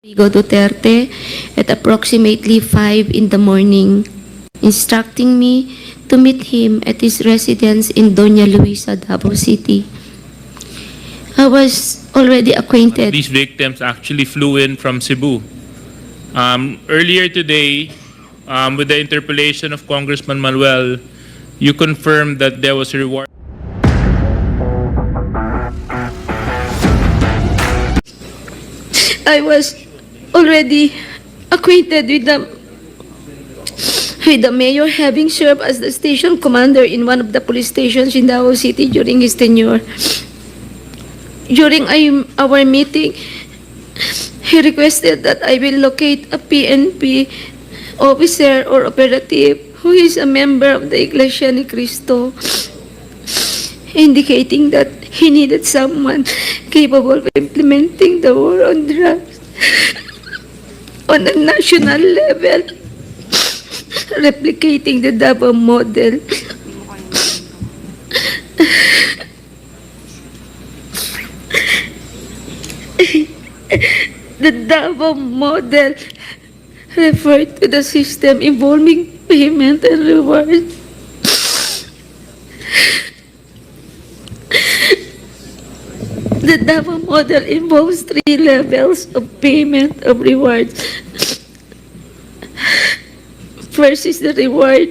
Rodrigo Duterte at approximately 5 in the morning, instructing me to meet him at his residence in Doña Luisa, Davao City. I was already acquainted. These victims actually flew in from Cebu. Earlier today, with the interpellation of Congressman Manuel, you confirmed that there was a reward. I was already acquainted with the mayor, having served as the station commander in one of the police stations in Davao City during his tenure. During our meeting, he requested that I will locate a PNP officer or operative who is a member of the Iglesia ni Cristo, indicating that he needed someone capable of implementing the war on drugs on a national level, replicating the Davao model. The Davao model referred to the system involving payment and reward. The Davao model involves 3 levels of payment of rewards. First is the reward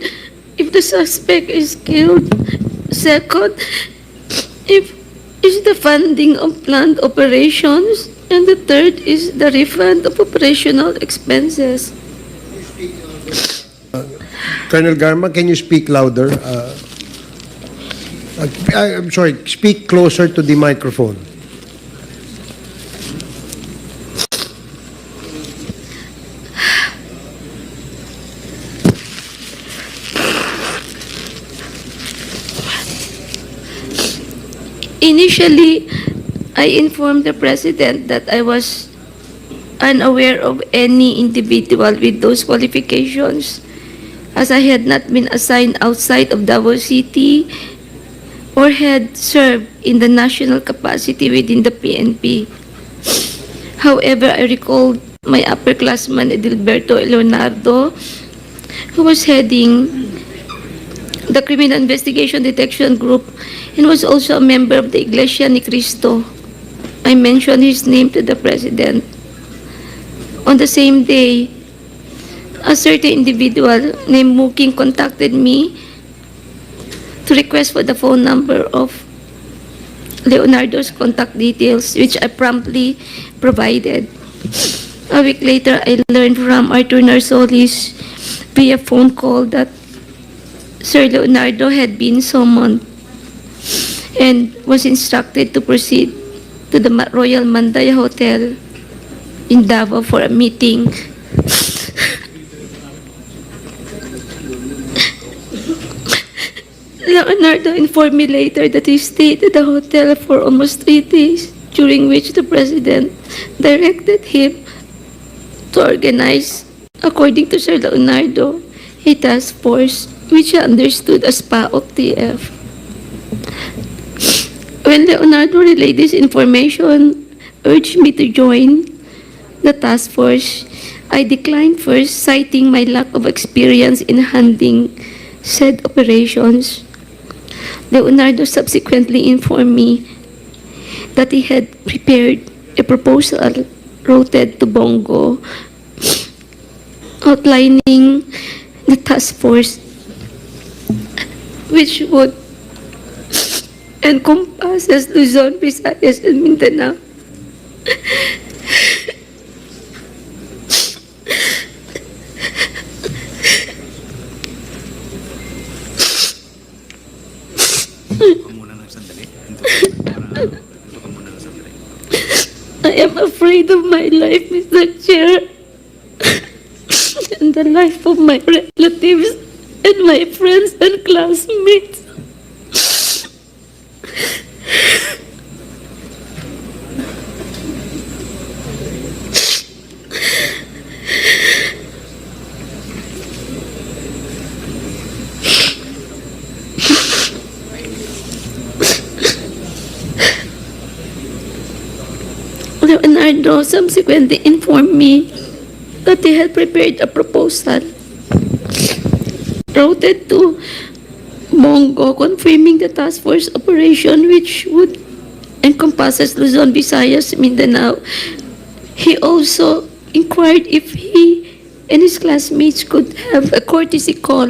if the suspect is killed. Second, if is the funding of planned operations. And the third is the refund of operational expenses. Colonel Garma, can you speak louder? I'm sorry, speak closer to the microphone. Initially, I informed the President that I was unaware of any individual with those qualifications, as I had not been assigned outside of Davao City or had served in the national capacity within the PNP. However, I recalled my upperclassman Edilberto Leonardo, who was heading the Criminal Investigation Detection Group and was also a member of the Iglesia ni Cristo. I mentioned his name to the President. On the same day, a certain individual named Muking contacted me to request for the phone number of Leonardo's contact details, which I promptly provided. A week later, I learned from Arthur Narsolis via phone call that Sir Leonardo had been summoned and was instructed to proceed to the Royal Mandaya Hotel in Davao for a meeting. Leonardo informed me later that he stayed at the hotel for almost 3 days, during which the President directed him to organize, according to Sir Leonardo, a task force which he understood as PAOK-TF. When Leonardo relayed this information, urged me to join the task force, I declined first, citing my lack of experience in handling said operations. Leonardo subsequently informed me that he had prepared a proposal routed to Bongo outlining the task force, which would encompasses Luzon, Visayas, and Mindanao. I am afraid of my life, Mr. Chair, and the life of my relatives and my friends and classmates. Leonardo Leonardo subsequently informed me that he had prepared a proposal routed to Bongo confirming the task force operation which would encompasses Luzon, Visayas, Mindanao. He also inquired if he and his classmates could have a courtesy call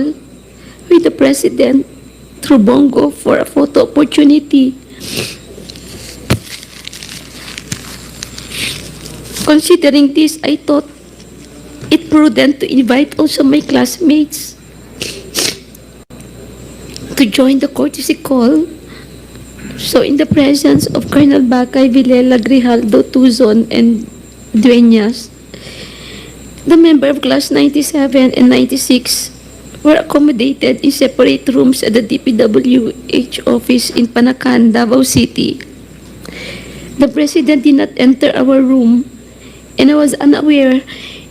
with the president through Bongo for a photo opportunity. Considering this, I thought it prudent to invite also my classmates to join the courtesy call. So in the presence of Colonel Bacay, Villela, Grijaldo, Tuzon, and Dueñas, the member of class 97 and 96 were accommodated in separate rooms at the DPWH office in Panacan, Davao City. The president did not enter our room, and I was unaware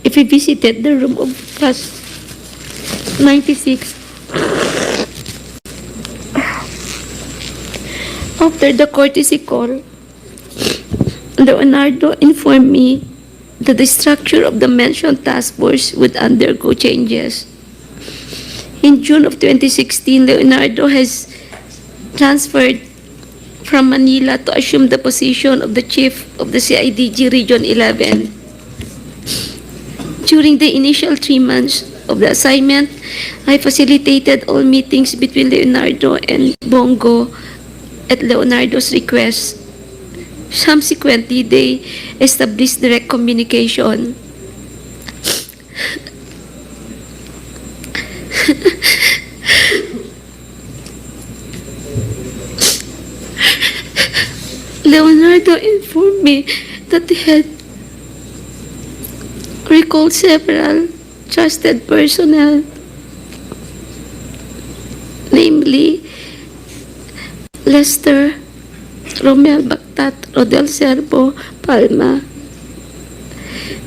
if he visited the room of class 96. After the courtesy call, Leonardo informed me that the structure of the mentioned task force would undergo changes. In June of 2016, Leonardo has transferred from Manila to assume the position of the chief of the CIDG Region 11. During the initial 3 months of the assignment, I facilitated all meetings between Leonardo and Bongo at Leonardo's request. Subsequently, they established direct communication. Leonardo informed me that he had recalled several trusted personnel, namely Lester, Romel Bactat, Rodel Serbo, Palma,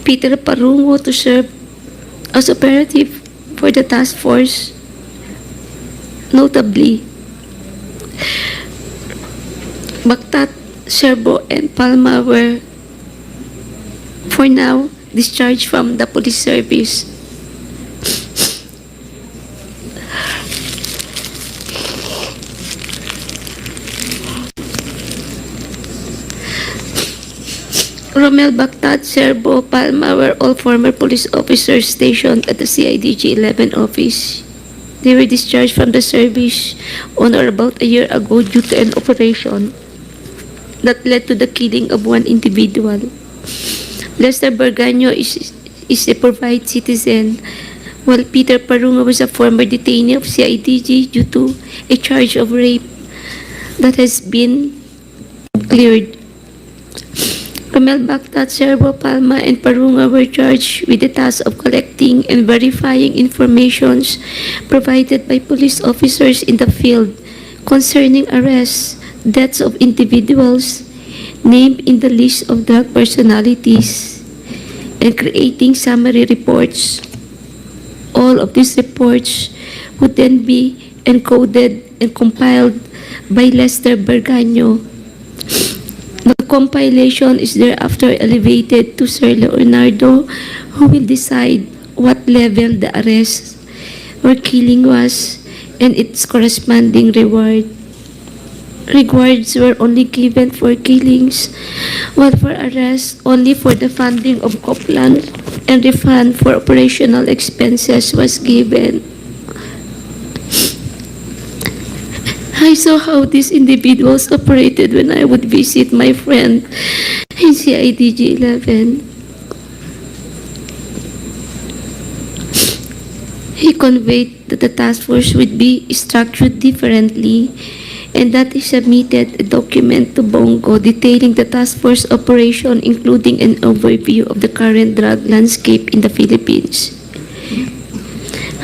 Peter Parungo to serve as operative for the task force. Notably, Bactat, Serbo, and Palma were, for now, discharged from the police service. Romel Bactat, Serbo, Palma were all former police officers stationed at the CIDG 11 office. They were discharged from the service on or about a year ago due to an operation that led to the killing of one individual. Lester Berganyo is a provide citizen, while Peter Parungo was a former detainee of CIDG due to a charge of rape that has been cleared. Romel Bactat, Serbo, Palma, and Parunga were charged with the task of collecting and verifying informations provided by police officers in the field concerning arrests, deaths of individuals named in the list of drug personalities, and creating summary reports. All of these reports would then be encoded and compiled by Lester Berganyo. The compilation is thereafter elevated to Sir Leonardo, who will decide what level the arrest or killing was and its corresponding reward. Rewards were only given for killings, while for arrests only for the funding of Copland, and refund for operational expenses was given. I saw how these individuals operated when I would visit my friend in CIDG 11. He conveyed that the task force would be structured differently and that he submitted a document to Bongo detailing the task force operation, including an overview of the current drug landscape in the Philippines.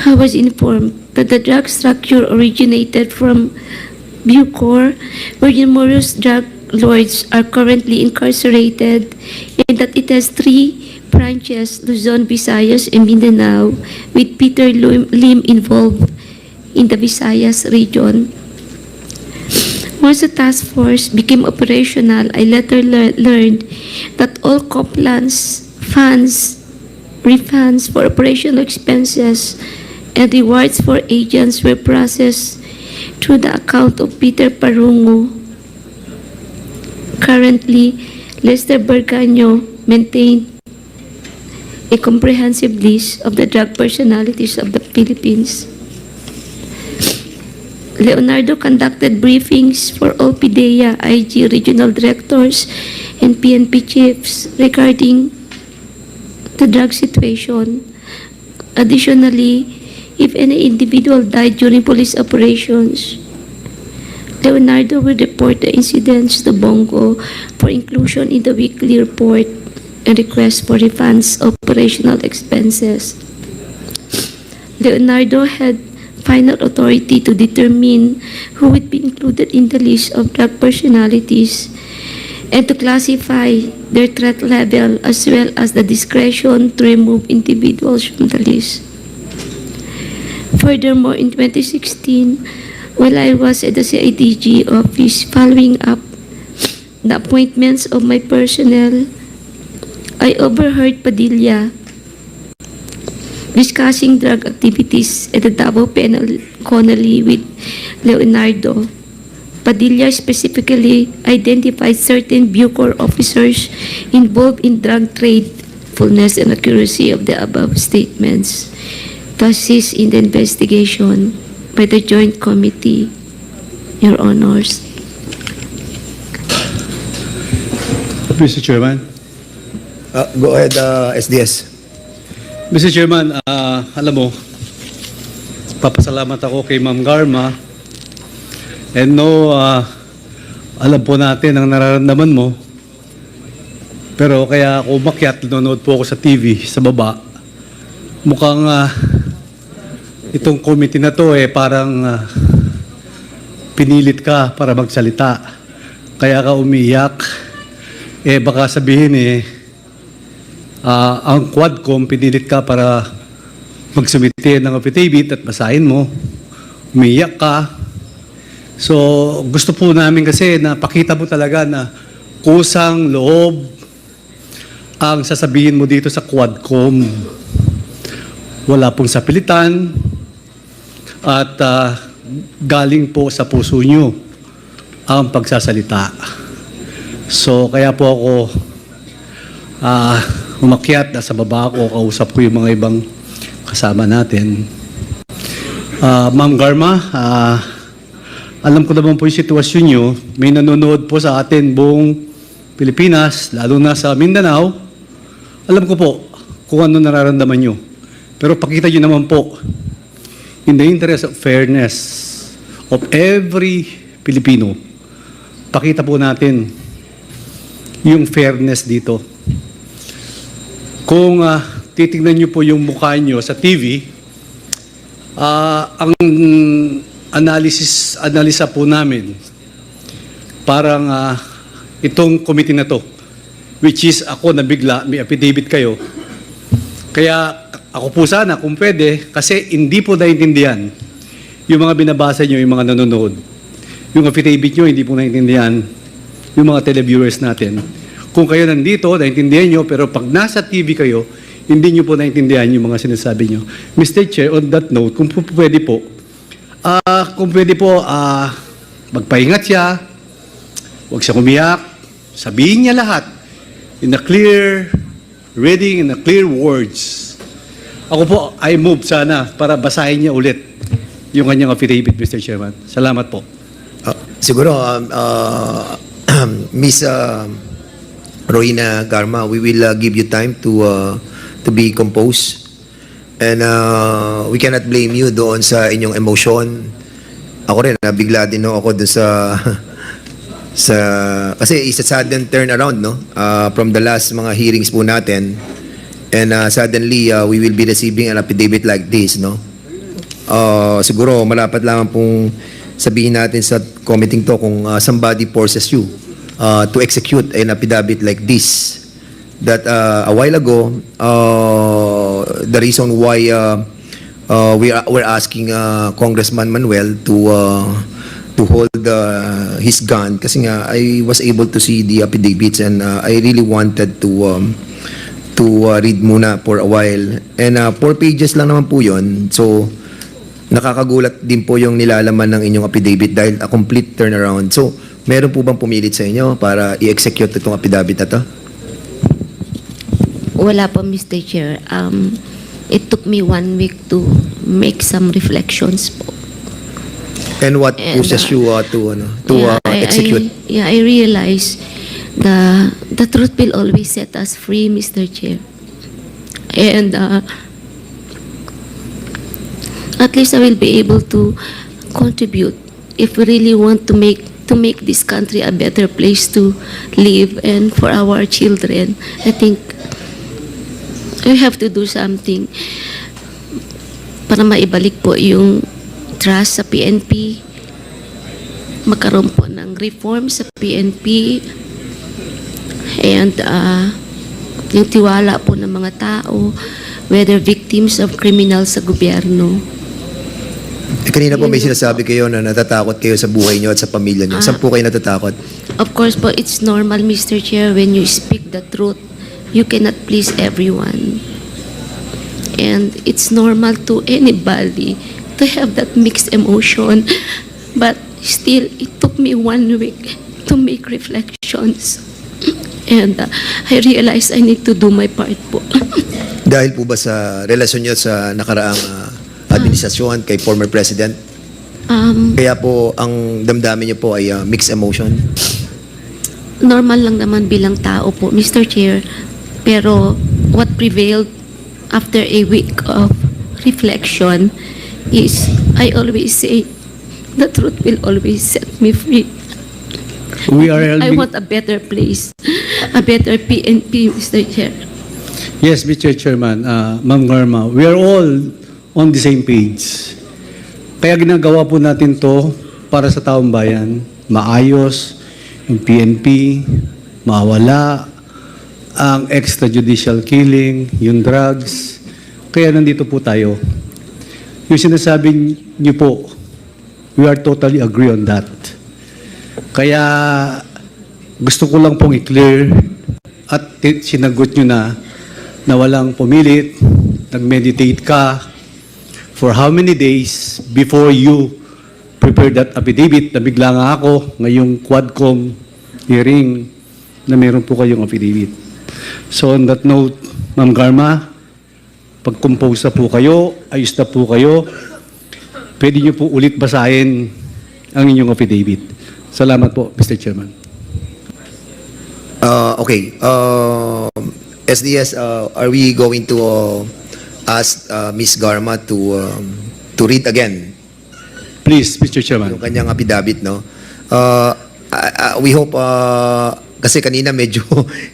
I was informed that the drug structure originated from Bucor, where numerous drug lords are currently incarcerated, and that it has 3 branches, Luzon, Visayas, and Mindanao, with Peter Lim involved in the Visayas region. Once the task force became operational, I later learned that all compliance funds, refunds for operational expenses, and rewards for agents were processed through the account of Peter Parungo. Currently, Lester Berganyo maintained a comprehensive list of the drug personalities of the Philippines. Leonardo conducted briefings for all PIDEA, IG regional directors, and PNP chiefs regarding the drug situation. Additionally, if any individual died during police operations, Leonardo will report the incidents to Bongo for inclusion in the weekly report and request for refunds of operational expenses. Leonardo had final authority to determine who would be included in the list of drug personalities and to classify their threat level, as well as the discretion to remove individuals from the list. Furthermore, in 2016, while I was at the CIDG office following up the appointments of my personnel, I overheard Padilla discussing drug activities at the Davao Penal Colony with Leonardo. Padilla specifically identified certain Bucor officers involved in drug trade, fullness and accuracy of the above statements to assist in the investigation by the Joint Committee, Your Honors. Mr. Chairman. Go ahead, SDS. Mr. Chairman, alam mo, papasalamat ako kay Ma'am Garma. And no, alam po natin ang nararamdaman mo. Pero kaya ako umakyat, nanonood po ako sa TV, sa baba. Mukhang itong committee na to parang pinilit ka para magsalita. Kaya ka umiyak. Baka sabihin ang Quadcom, pinilit ka para magsumite ng affidavit at basahin mo. Umiyak ka. So, gusto po namin kasi na pakita mo talaga na kusang loob ang sasabihin mo dito sa Quadcom. Wala pong sapilitan at galing po sa puso nyo ang pagsasalita. So, kaya po ako umakyat, nasa baba ako, kausap ko yung mga ibang kasama natin. Ma'am Garma, alam ko naman po yung sitwasyon nyo. May nanonood po sa atin buong Pilipinas, lalo na sa Mindanao. Alam ko po kung ano nararamdaman nyo. Pero pakita nyo naman po, in the interest of fairness of every Pilipino, pakita po natin yung fairness dito. Kung titignan nyo po yung mukha nyo sa TV, ang analisa po namin, parang itong committee na to, which is ako na bigla, may affidavit kayo. Kaya ako po sana, kung pwede, kasi hindi po naintindihan yung mga binabasa nyo, yung mga nanonood. Yung affidavit nyo, hindi po naintindihan yung mga televiewers natin. Kung kayo nandito, naintindihan nyo, pero pag nasa TV kayo, hindi nyo po naintindihan yung mga sinasabi nyo. Mr. Chair, on that note, kung pwede po, magpahingat siya, huwag siya umiyak, sabihin niya lahat, in a clear reading, in a clear words. Ako po, I move sana para basahin niya ulit yung kanyang affidavit, Mr. Chairman. Salamat po. Siguro, Miss Roina Garma, we will give you time to be composed. And we cannot blame you doon sa inyong emotion. Ako rin, nabigla din ako doon kasi it's a sudden turnaround, no? From the last mga hearings po natin. And suddenly, we will be receiving an affidavit like this, no? Siguro, malapat lamang pong sabihin natin sa committee to kung somebody forces you to execute an affidavit like this. That a while ago, the reason why we're asking Congressman Manuel to hold his gun kasi nga I was able to see the affidavits and I really wanted to read muna for a while. And 4 pages lang naman po yun. So, nakakagulat din po yung nilalaman ng inyong affidavit dahil a complete turnaround. So, meron po bang pumilit sa inyo para i-execute itong affidavit na to? Wala po, Mr. Chair. It took me 1 week to make some reflections po. And what And, pushes you to execute? I realize the truth will always set us free, Mr. Chair. And at least I will be able to contribute if we really want to make this country a better place to live and for our children. I think we have to do something para maibalik po yung trust sa PNP, magkaroon po ng reform sa PNP, and yung tiwala po ng mga tao, whether victims of criminals sa gobyerno. Kanina po may sinasabi kayo na natatakot kayo sa buhay nyo at sa pamilya nyo. Saan po kayo natatakot? Of course po, it's normal, Mr. Chair, when you speak the truth, you cannot please everyone. And it's normal to anybody to have that mixed emotion. But still, it took me 1 week to make reflections. And I realized I need to do my part po. Dahil po ba sa relasyon nyo sa nakaraang administrasyon kay former president? Kaya po ang damdamin nyo po ay mixed emotion? Normal lang naman bilang tao po, Mr. Chair. Pero what prevailed after a week of reflection is, I always say, the truth will always set me free. We are I helping. want a better place, a better PNP, Mr. Chair. Yes, Mr. Chairman, Ma'am Garma, we are all on the same page. Kaya ginagawa po natin to para sa taong bayan, maayos, yung PNP, mawala, ang extrajudicial killing, yung drugs. Kaya nandito po tayo. Yung sinasabi niyo po, we are totally agree on that. Kaya gusto ko lang pong i-clear at sinagot nyo na walang pumilit, nag-meditate ka for how many days before you prepared that affidavit na bigla nga ako ngayong Quadcom hearing na meron po kayong affidavit. So on that note, Ma'am Garma, pag-compose na po kayo, ayos na po kayo, pwede nyo po ulit basahin ang inyong affidavit. Salamat po, Mr. Chairman. Okay. SDS, are we going to ask Ms. Garma to read again Please, Mr. Chairman. yung kanyang affidavit, no? We hope, kasi kanina medyo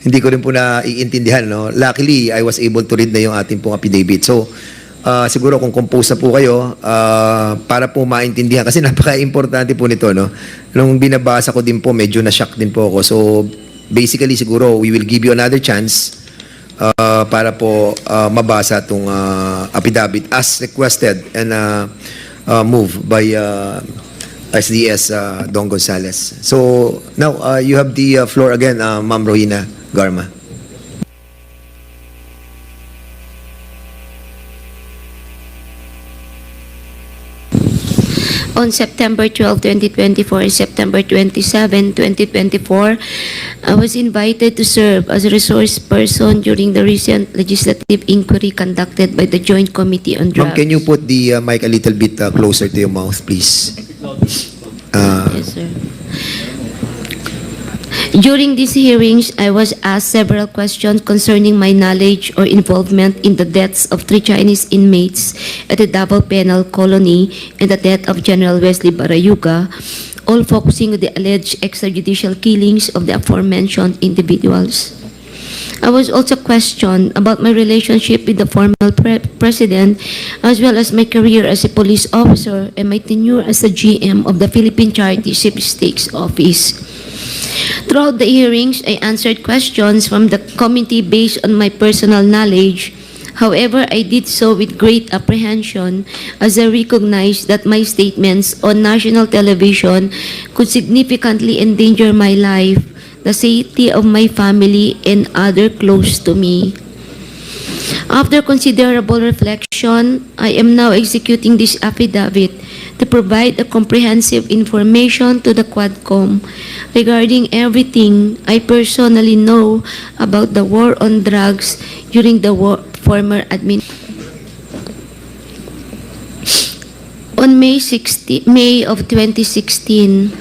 hindi ko rin po naiintindihan, no? Luckily, I was able to read na yung ating pong affidavit. So, siguro kung compose na po kayo, para po maintindihan, kasi napaka-importante po nito, no? Nung binabasa ko din po, medyo na-shock din po ako. So, basically, siguro, we will give you another chance para po mabasa itong affidavit as requested and moved by SDS Don Gonzales. So, now, you have the floor again, Ma'am Rohina Garma. On September 12, 2024 and September 27, 2024, I was invited to serve as a resource person during the recent legislative inquiry conducted by the Joint Committee on Ma'am, Drugs. can you put the mic a little bit closer to your mouth, please? Yes, sir. During these hearings, I was asked several questions concerning my knowledge or involvement in the deaths of 3 Chinese inmates at the Davao Penal Colony and the death of General Wesley Barayuga, all focusing on the alleged extrajudicial killings of the aforementioned individuals. I was also questioned about my relationship with the former president, as well as my career as a police officer and my tenure as the GM of the Philippine Charity Sweepstakes Office. Throughout the hearings, I answered questions from the committee based on my personal knowledge, However, I did so with great apprehension as I recognized that my statements on national television could significantly endanger my life, the safety of my family, and other close to me. After considerable reflection, I am now executing this affidavit to provide a comprehensive information to the Quadcom regarding everything I personally know about the war on drugs during the former administration. On May of 2016,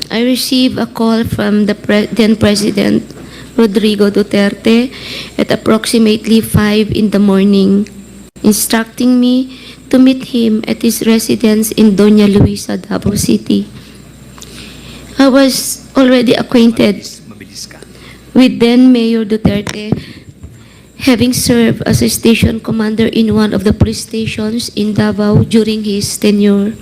I received a call from the then President Rodrigo Duterte at approximately 5 in the morning, instructing me to meet him at his residence in Doña Luisa, Davao City. I was already acquainted with then Mayor Duterte, having served as a station commander in one of the police stations in Davao during his tenure.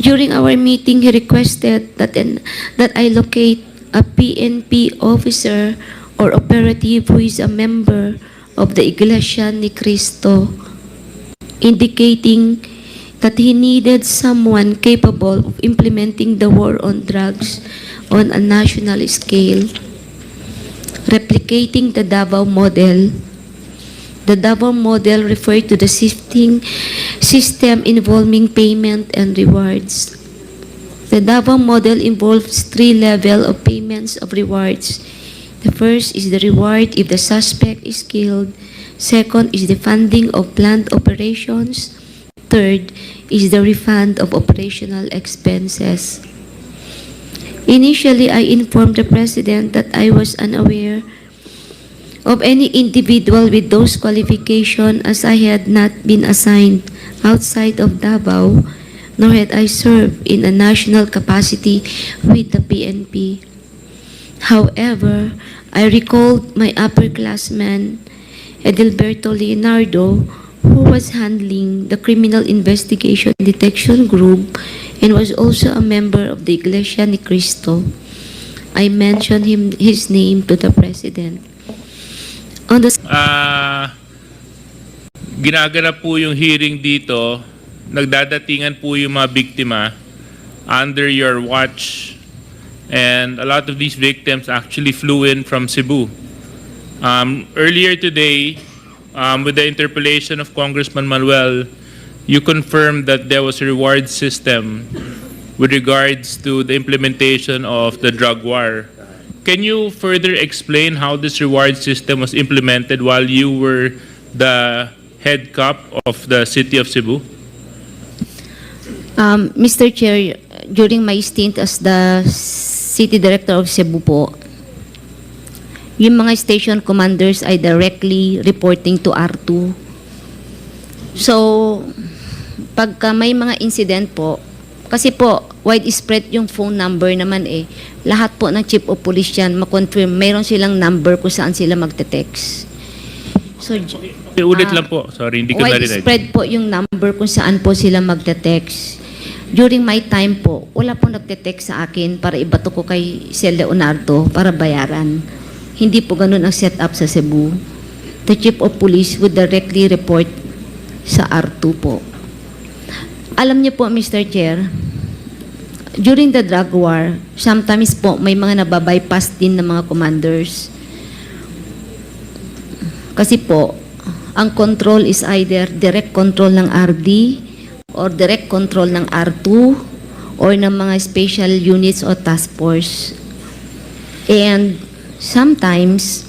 During our meeting, he requested that I locate a PNP officer or operative who is a member of the Iglesia ni Cristo, indicating that he needed someone capable of implementing the war on drugs on a national scale, replicating the Davao model. The Davao model referred to the system involving payment and rewards. The Davao model involves 3 levels of payments of rewards. The first is the reward if the suspect is killed. Second is the funding of planned operations. Third is the refund of operational expenses. Initially, I informed the President that I was unaware of any individual with those qualifications as I had not been assigned outside of Davao, nor had I served in a national capacity with the PNP. However, I recalled my upperclassman, Edilberto Leonardo, who was handling the Criminal Investigation Detection Group and was also a member of the Iglesia ni Cristo. I mentioned his name to the President. On the Ginaganap po yung hearing dito, nagdadatingan po yung mga biktima under your watch, and a lot of these victims actually flew in from Cebu. Earlier today, with the interpellation of Congressman Manuel, you confirmed that there was a reward system with regards to the implementation of the drug war. Can you further explain how this reward system was implemented while you were the head cop of the city of Cebu? Mr. Chair, during my stint as the City Director of Cebu po, yung mga station commanders ay directly reporting to R2. So, pagka may mga incident po, kasi po, widespread yung phone number naman lahat po ng chief of police yan, makonfirm, mayroon silang number kung saan sila magte-text. So, Ulit lang po. Sorry, hindi ko narinig. widespread po yung number kung saan po sila magte-text. During my time po, wala po nagte-text sa akin para ibato ko kay Sir Leonardo para bayaran. Hindi po ganun ang setup sa Cebu. The chief of police would directly report sa R2 po. Alam niyo po, Mr. Chair, during the drug war, sometimes po may mga nababypass din ng mga commanders. Kasi po, ang control is either direct control ng RD or direct control ng R2 or ng mga special units o task force. And sometimes,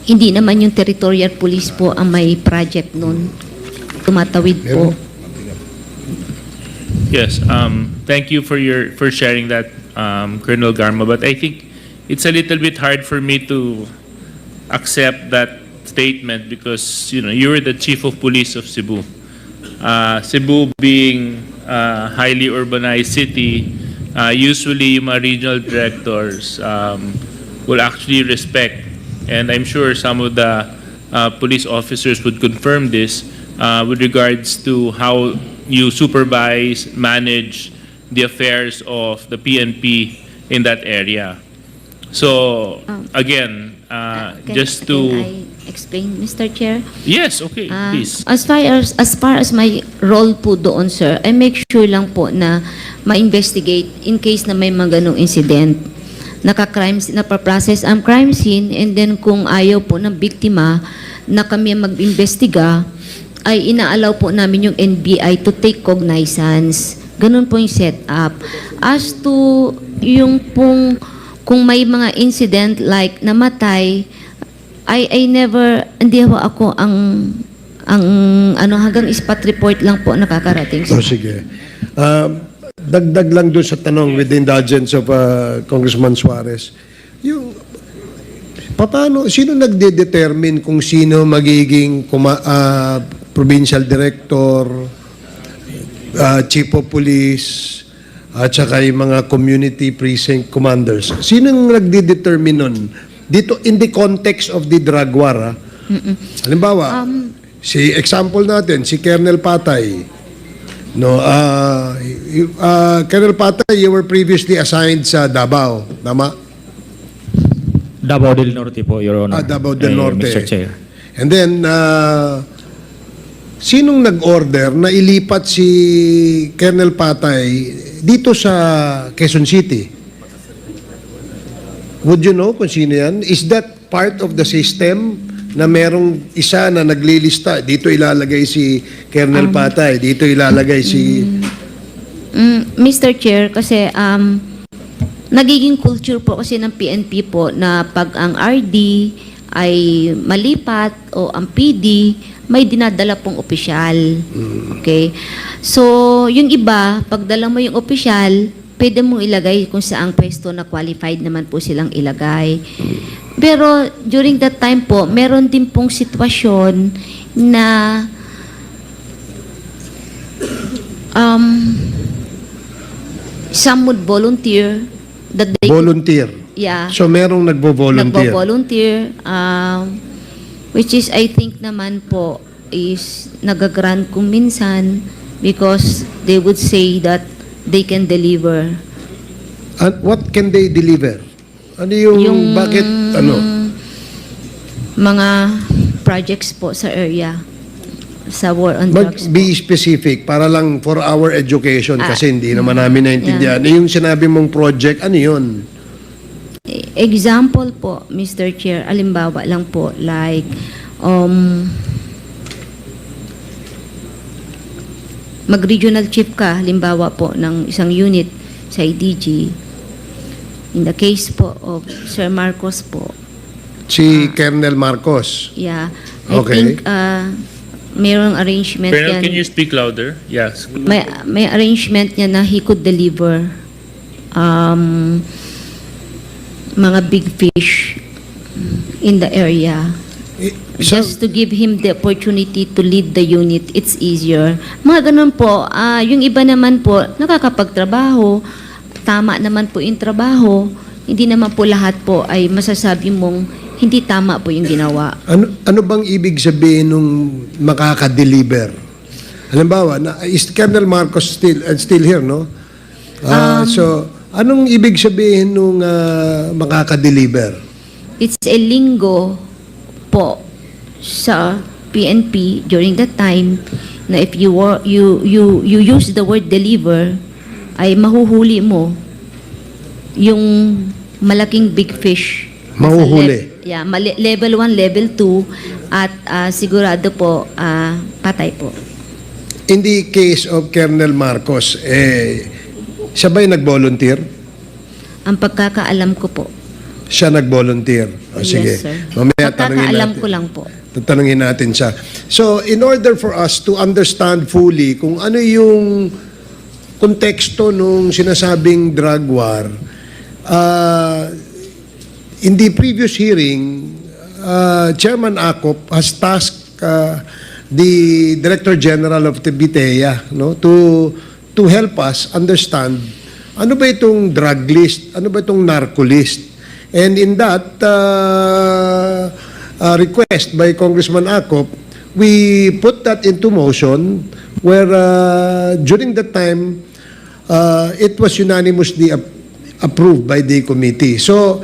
hindi naman yung territorial police po ang may project nun. Tumatawid po. Yes, thank you for sharing that, Colonel Garma. But I think it's a little bit hard for me to accept that statement because you were the chief of police of Cebu. Cebu being a highly urbanized city, usually yung mga regional directors will actually respect, and I'm sure some of the police officers would confirm this with regards to how you supervise, manage the affairs of the PNP in that area. So again, just to explain, Mr. Chair? Yes, okay, please. As far as my role po doon, sir, I make sure lang po na ma-investigate in case na may mga ganong incident. Napaprocess ang crime scene, and then kung ayaw po ng biktima na kami mag-investiga, ay inaalaw po namin yung NBI to take cognizance. Ganun po yung setup. As to yung pong kung may mga incident like namatay, I never, hindi ako ang hanggang spot report lang po nakakarating. O sige. Dagdag lang doon sa tanong with the indulgence of Congressman Suarez. Yung, sino nagde-determine kung sino magiging provincial director, chief of police, at saka yung mga community precinct commanders? Sino nagde-determine nun? Dito, in the context of the drug war, halimbawa, example natin, si Colonel Patay. No, Colonel Patay, you were previously assigned sa Davao, tama? Davao del Norte po, Your Honor. Davao del Norte. Mr. Chair. And then, sinong nag-order na ilipat si Colonel Patay dito sa Quezon City? Would you know kung sino yan? Is that part of the system na merong isa na naglilista? Dito ilalagay si Colonel Patay, dito ilalagay si... Mr. Chair, kasi nagiging culture po kasi ng PNP po na pag ang RD ay malipat o ang PD, may dinadala pong opisyal. Okay? So, yung iba, pagdala mo yung opisyal, pwede mong ilagay kung saang pwesto na qualified naman po silang ilagay. Pero during that time po, meron din pong sitwasyon na some would volunteer that they Volunteer. yeah, So, merong nagbo-volunteer. nagbo-volunteer, which is I think naman po is nagagrant kung minsan because they would say that they can deliver. And what can they deliver? Ano yung bakit, Mga projects po sa area, sa war on drugs po. Be specific para lang for our education kasi hindi naman namin naintindihan. Yung sinabi mong project, ano yun? Example po, Mr. Chair, alimbawa lang po, like, mag-regional chief ka, halimbawa po, ng isang unit sa IDG. In the case po of Sir Marcos po, Si Colonel Marcos. yeah, I Okay. think mayroong arrangement Colonel, yan. can you speak louder? Yes. May arrangement niya na he could deliver mga big fish in the area. Just to give him the opportunity to lead the unit, it's easier. Mga ganun po. Yung iba naman po, nakakapagtrabaho, tama naman po yung trabaho, hindi naman po lahat po ay masasabi mong hindi tama po yung ginawa. Ano bang ibig sabihin nung makaka-deliver? Halimbawa, is Colonel Marcos still here, no? So, anong ibig sabihin nung makaka-deliver? It's a lingo po sa PNP during that time na if you use the word deliver, ay mahuhuli mo yung malaking big fish. Mahuhuli. Level 1, level 2 at sigurado po patay po. In the case of Colonel Marcos, siya ba'y nag-volunteer? Ang pagkakaalam ko po. Siya nag-volunteer. O, sige. Yes, sir. Mamaya tanungin Pagkakaalam natin. ko lang po. Tatanungin natin siya. So, in order for us to understand fully kung ano yung konteksto nung sinasabing drug war, in the previous hearing, Chairman Acop has tasked the Director General of the BITEA, no, to help us understand ano ba itong drug list, ano ba itong narco list. And in that request by Congressman Acop, we put that into motion where during that time, it was unanimously approved by the committee. So,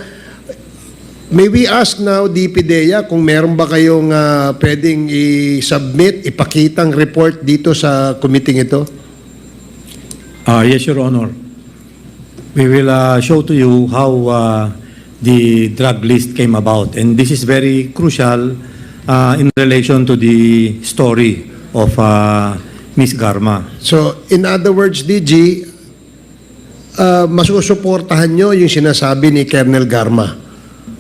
May we ask now, DPDEA, kung meron ba kayong pwedeng i-submit, ipakitang report dito sa committee ito? Yes, Your Honor. We will show to you how the drug list came about. And this is very crucial in relation to the story of Ms. Garma. So, in other words, DG, masusuportahan nyo yung sinasabi ni Colonel Garma.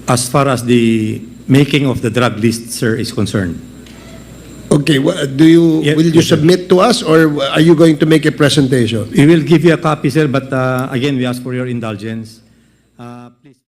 As far as the making of the drug list, sir, is concerned. Okay, Yes, will you yes, sir. submit to us or are you going to make a presentation? We will give you a copy, sir, but again, we ask for your indulgence. Please.